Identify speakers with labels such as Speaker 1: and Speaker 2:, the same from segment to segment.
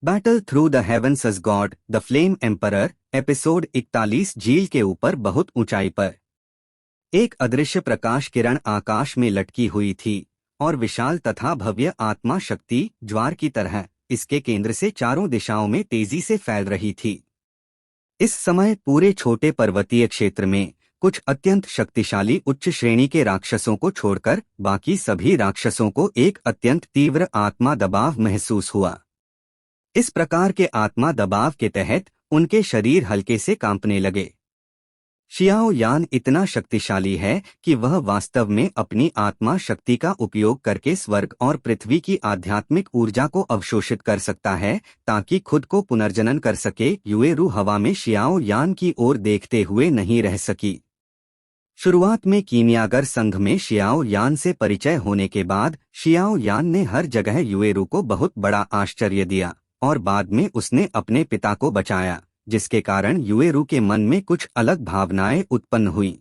Speaker 1: Battle through the heavens as god the flame emperor episode 41। झील के ऊपर बहुत ऊंचाई पर एक अदृश्य प्रकाश किरण आकाश में लटकी हुई थी और विशाल तथा भव्य आत्मा शक्ति ज्वार की तरह इसके केंद्र से चारों दिशाओं में तेजी से फैल रही थी। इस समय पूरे छोटे पर्वतीय क्षेत्र में कुछ अत्यंत शक्तिशाली उच्च श्रेणी के राक्षसों को छोड़कर बाकी सभी राक्षसों को एक अत्यंत तीव्र आत्मा दबाव महसूस हुआ। इस प्रकार के आत्मा दबाव के तहत उनके शरीर हल्के से कांपने लगे। शियाओ यान इतना शक्तिशाली है कि वह वास्तव में अपनी आत्मा शक्ति का उपयोग करके स्वर्ग और पृथ्वी की आध्यात्मिक ऊर्जा को अवशोषित कर सकता है ताकि खुद को पुनर्जनन कर सके। युएरू हवा में शियाओ यान की ओर देखते हुए नहीं रह सकी। शुरुआत में कीमियागर संघ में शियाओ यान से परिचय होने के बाद शियाओ यान ने हर जगह युएरू को बहुत बड़ा आश्चर्य दिया और बाद में उसने अपने पिता को बचाया, जिसके कारण युएरू के मन में कुछ अलग भावनाएं उत्पन्न हुईं।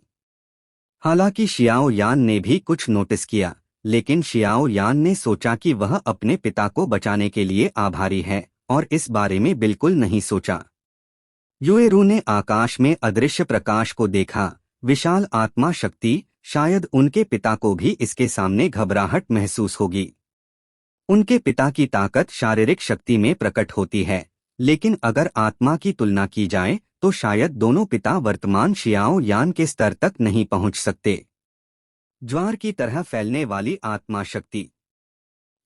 Speaker 1: हालांकि शियाओ यान ने भी कुछ नोटिस किया, लेकिन शियाओ यान ने सोचा कि वह अपने पिता को बचाने के लिए आभारी है और इस बारे में बिल्कुल नहीं सोचा। युएरू ने आकाश में अदृश्य प्रकाश को देखा, विशाल आत्मा शक्ति, शायद उनके पिता को भी इसके सामने घबराहट महसूस होगी। उनके पिता की ताकत शारीरिक शक्ति में प्रकट होती है, लेकिन अगर आत्मा की तुलना की जाए तो शायद दोनों पिता वर्तमान शियाओ यान के स्तर तक नहीं पहुंच सकते। ज्वार की तरह फैलने वाली आत्मा शक्ति।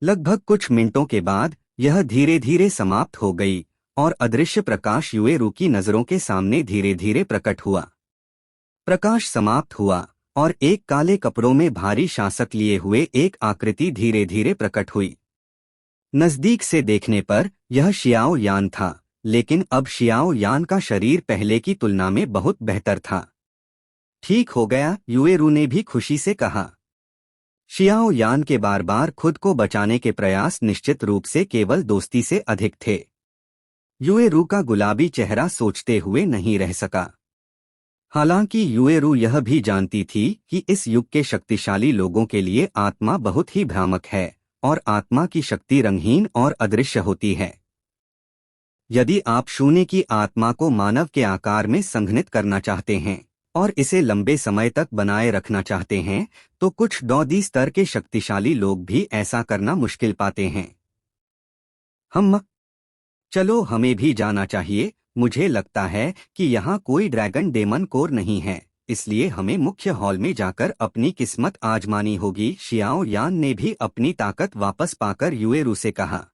Speaker 1: लगभग कुछ मिनटों के बाद यह धीरे धीरे समाप्त हो गई और अदृश्य प्रकाश युएरू की नजरों के सामने धीरे धीरे प्रकट हुआ। प्रकाश समाप्त हुआ और एक काले कपड़ों में भारी शासक लिए हुए एक आकृति धीरे धीरे प्रकट हुई। नजदीक से देखने पर यह शियाओ यान था, लेकिन अब शियाओ यान का शरीर पहले की तुलना में बहुत बेहतर था। ठीक हो गया, युएरू ने भी खुशी से कहा। शियाओ यान के बार बार खुद को बचाने के प्रयास निश्चित रूप से केवल दोस्ती से अधिक थे। युएरू का गुलाबी चेहरा सोचते हुए नहीं रह सका। हालांकि युएरू यह भी जानती थी कि इस युग के शक्तिशाली लोगों के लिए आत्मा बहुत ही भ्रामक है और आत्मा की शक्ति रंगहीन और अदृश्य होती है। यदि आप शून्य की आत्मा को मानव के आकार में संघनित करना चाहते हैं और इसे लंबे समय तक बनाए रखना चाहते हैं, तो कुछ डौदी स्तर के शक्तिशाली लोग भी ऐसा करना मुश्किल पाते हैं। चलो हमें भी जाना चाहिए। मुझे लगता है कि यहाँ कोई ड्रैगन डेमन कोर नहीं है, इसलिए हमें मुख्य हॉल में जाकर अपनी किस्मत आजमानी होगी। शियाओ यान ने भी अपनी ताकत वापस पाकर युएरू से कहा।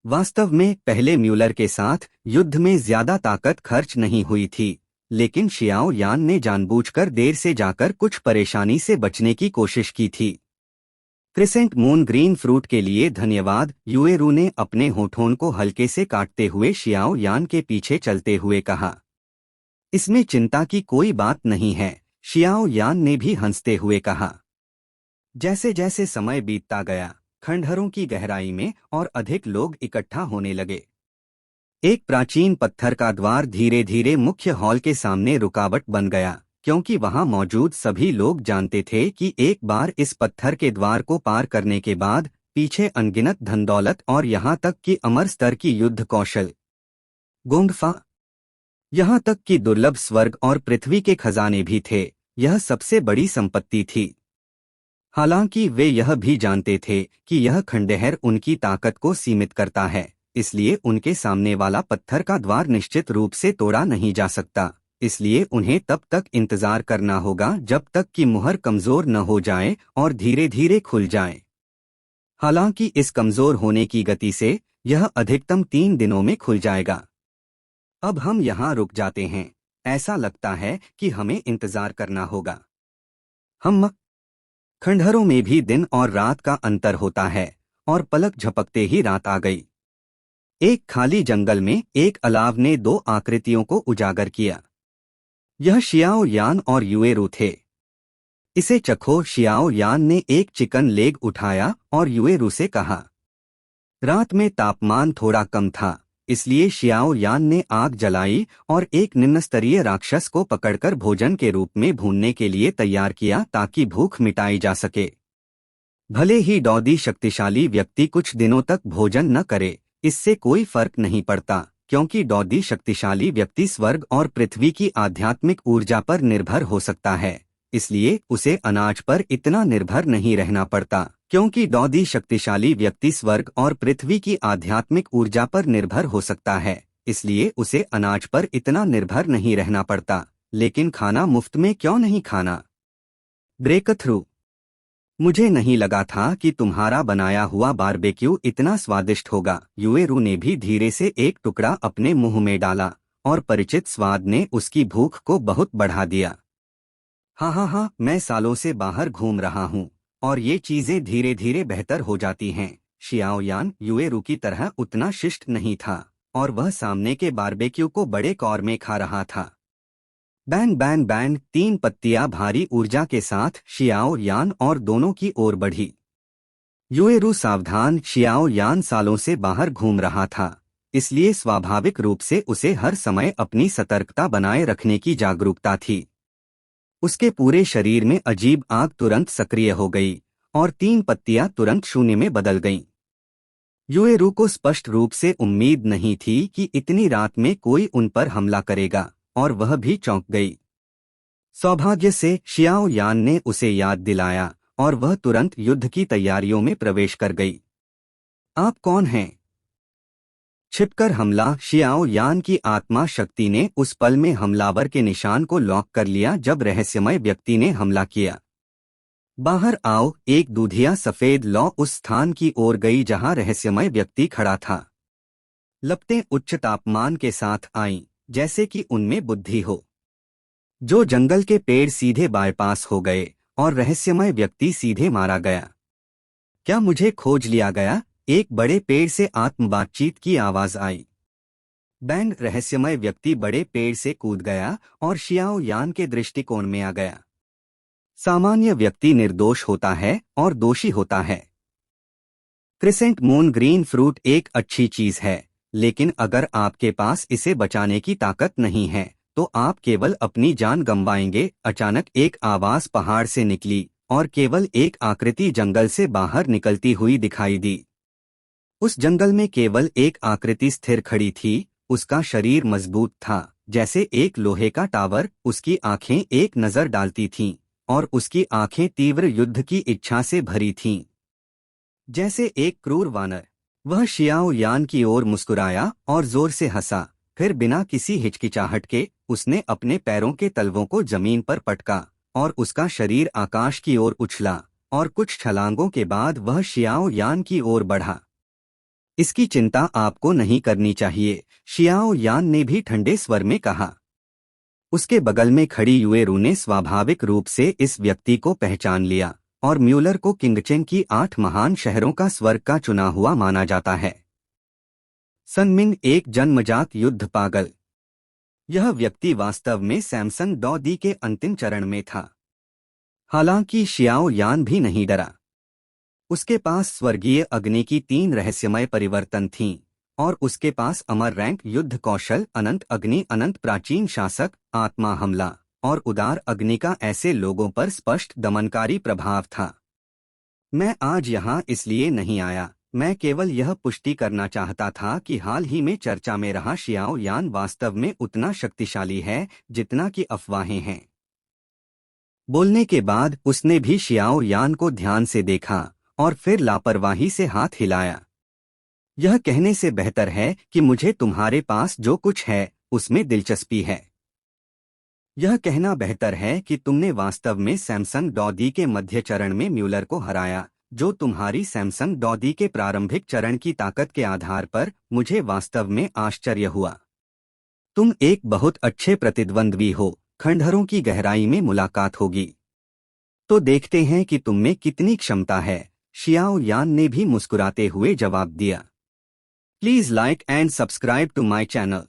Speaker 1: वास्तव में पहले म्यूलर के साथ युद्ध में ज्यादा ताकत खर्च नहीं हुई थी, लेकिन शियाओ यान ने जानबूझकर देर से जाकर कुछ परेशानी से बचने की कोशिश की थी। क्रिसेंट मून ग्रीन फ्रूट के लिए धन्यवाद, युएरू ने अपने होठों को हल्के से काटते हुए शियाओ यान के पीछे चलते हुए कहा। इसमें चिंता की कोई बात नहीं है, शियाओ यान ने भी हंसते हुए कहा। जैसे जैसे समय बीतता गया, खंडहरों की गहराई में और अधिक लोग इकट्ठा होने लगे। एक प्राचीन पत्थर का द्वार धीरे धीरे मुख्य हॉल के सामने रुकावट बन गया, क्योंकि वहां मौजूद सभी लोग जानते थे कि एक बार इस पत्थर के द्वार को पार करने के बाद पीछे अनगिनत धन दौलत और यहां तक कि अमर स्तर की युद्ध कौशल, गुंफा, यहां तक कि दुर्लभ स्वर्ग और पृथ्वी के खजाने भी थे। यह सबसे बड़ी संपत्ति थी। हालांकि वे यह भी जानते थे कि यह खंडहर उनकी ताकत को सीमित करता है, इसलिए उनके सामने वाला पत्थर का द्वार निश्चित रूप से तोड़ा नहीं जा सकता। इसलिए उन्हें तब तक इंतजार करना होगा जब तक कि मुहर कमजोर न हो जाए और धीरे धीरे खुल जाए। हालांकि इस कमजोर होने की गति से यह अधिकतम 3 दिनों में खुल जाएगा। अब हम यहाँ रुक जाते हैं। ऐसा लगता है कि हमें इंतजार करना होगा। खंडहरों में भी दिन और रात का अंतर होता है और पलक झपकते ही रात आ गई। एक खाली जंगल में एक अलाव ने 2 आकृतियों को उजागर किया। यह शियाओ यान और युएरू थे। इसे चखो। शियाओ यान ने एक चिकन लेग उठाया और युएरू से कहा। रात में तापमान थोड़ा कम था, इसलिए शियाओ यान ने आग जलाई और एक निम्न स्तरीय राक्षस को पकड़कर भोजन के रूप में भूनने के लिए तैयार किया ताकि भूख मिटाई जा सके। भले ही डौदी शक्तिशाली व्यक्ति कुछ दिनों तक भोजन न करे, इससे कोई फर्क नहीं पड़ता, क्योंकि डॉडी शक्तिशाली व्यक्ति स्वर्ग और पृथ्वी की आध्यात्मिक ऊर्जा पर निर्भर हो सकता है, इसलिए उसे अनाज पर इतना निर्भर नहीं रहना पड़ता। क्योंकि डॉडी शक्तिशाली व्यक्ति स्वर्ग और पृथ्वी की आध्यात्मिक ऊर्जा पर निर्भर हो सकता है, इसलिए उसे अनाज पर इतना निर्भर नहीं रहना पड़ता। लेकिन खाना मुफ्त में क्यों नहीं खाना? Break through. मुझे नहीं लगा था कि तुम्हारा बनाया हुआ बारबेक्यू इतना स्वादिष्ट होगा। युएरू ने भी धीरे से एक टुकड़ा अपने मुंह में डाला और परिचित स्वाद ने उसकी भूख को बहुत बढ़ा दिया। हाँ, मैं सालों से बाहर घूम रहा हूँ और ये चीजें धीरे धीरे बेहतर हो जाती हैं। शियाओयान युएरू की तरह उतना शिष्ट नहीं था और वह सामने के बारबेक्यू को बड़े कौर में खा रहा था। बैन बैन बैन, 3 पत्तियां भारी ऊर्जा के साथ शियाओ यान और दोनों की ओर बढ़ी। युएरू सावधान। शियाओ यान सालों से बाहर घूम रहा था, इसलिए स्वाभाविक रूप से उसे हर समय अपनी सतर्कता बनाए रखने की जागरूकता थी। उसके पूरे शरीर में अजीब आग तुरंत सक्रिय हो गई और 3 पत्तियां तुरंत शून्य में बदल गईं। युएरू को स्पष्ट रूप से उम्मीद नहीं थी कि इतनी रात में कोई उन पर हमला करेगा, और वह भी चौंक गई। सौभाग्य से शियाओ यान ने उसे याद दिलाया और वह तुरंत युद्ध की तैयारियों में प्रवेश कर गई। आप कौन हैं? छिपकर हमला। शियाओ यान की आत्मा शक्ति ने उस पल में हमलावर के निशान को लॉक कर लिया जब रहस्यमय व्यक्ति ने हमला किया। बाहर आओ। एक दूधिया सफेद लौ उस स्थान की ओर गई जहां रहस्यमय व्यक्ति खड़ा था। लपटें उच्च तापमान के साथ आईं, जैसे कि उनमें बुद्धि हो। जो जंगल के पेड़ सीधे बाईपास हो गए और रहस्यमय व्यक्ति सीधे मारा गया। क्या मुझे खोज लिया गया? एक बड़े पेड़ से आत्म बातचीत की आवाज आई। बैंग। रहस्यमय व्यक्ति बड़े पेड़ से कूद गया और शियाओ यान के दृष्टिकोण में आ गया। सामान्य व्यक्ति निर्दोष होता है और दोषी होता है। क्रिसेंट मून ग्रीन फ्रूट एक अच्छी चीज है, लेकिन अगर आपके पास इसे बचाने की ताकत नहीं है तो आप केवल अपनी जान गंवाएंगे। अचानक एक आवाज पहाड़ से निकली और केवल एक आकृति जंगल से बाहर निकलती हुई दिखाई दी। उस जंगल में केवल एक आकृति स्थिर खड़ी थी। उसका शरीर मजबूत था, जैसे एक लोहे का टावर। उसकी आंखें एक नजर डालती थीं और उसकी आंखें तीव्र युद्ध की इच्छा से भरी थीं, जैसे एक क्रूर वानर। वह शियाओ यान की ओर मुस्कुराया और जोर से हंसा। फिर बिना किसी हिचकिचाहट के उसने अपने पैरों के तलवों को जमीन पर पटका और उसका शरीर आकाश की ओर उछला और कुछ छलांगों के बाद वह शियाओ यान की ओर बढ़ा। इसकी चिंता आपको नहीं करनी चाहिए, शियाओ यान ने भी ठंडे स्वर में कहा। उसके बगल में खड़ी युएरू ने स्वाभाविक रूप से इस व्यक्ति को पहचान लिया और म्यूलर को किंगचेन की 8 महान शहरों का स्वर्ग का चुना हुआ माना जाता है। सनमिंग एक जन्मजात युद्ध पागल। यह व्यक्ति वास्तव में सैमसन डॉडी के अंतिम चरण में था। हालांकि शियाओ यान भी नहीं डरा। उसके पास स्वर्गीय अग्नि की 3 रहस्यमय परिवर्तन थीं और उसके पास अमर रैंक युद्ध कौशल, अनंत अग्नि, अनंत प्राचीन शासक, आत्मा हमला और उदार अग्नि का ऐसे लोगों पर स्पष्ट दमनकारी प्रभाव था। मैं आज यहाँ इसलिए नहीं आया। मैं केवल यह पुष्टि करना चाहता था कि हाल ही में चर्चा में रहा शियाओ यान वास्तव में उतना शक्तिशाली है जितना कि अफवाहें हैं। बोलने के बाद उसने भी शियाओ यान को ध्यान से देखा और फिर लापरवाही से हाथ हिलाया। यह कहने से बेहतर है कि मुझे तुम्हारे पास जो कुछ है उसमें दिलचस्पी है। यह कहना बेहतर है कि तुमने वास्तव में सैमसन डॉडी के मध्य चरण में म्यूलर को हराया, जो तुम्हारी सैमसन डॉडी के प्रारंभिक चरण की ताकत के आधार पर। मुझे वास्तव में आश्चर्य हुआ। तुम एक बहुत अच्छे प्रतिद्वंद्वी हो। खंडहरों की गहराई में मुलाकात होगी तो देखते हैं कि तुममें कितनी क्षमता है, शियाओ यान ने भी मुस्कुराते हुए जवाब दिया। Please like and subscribe to my channel.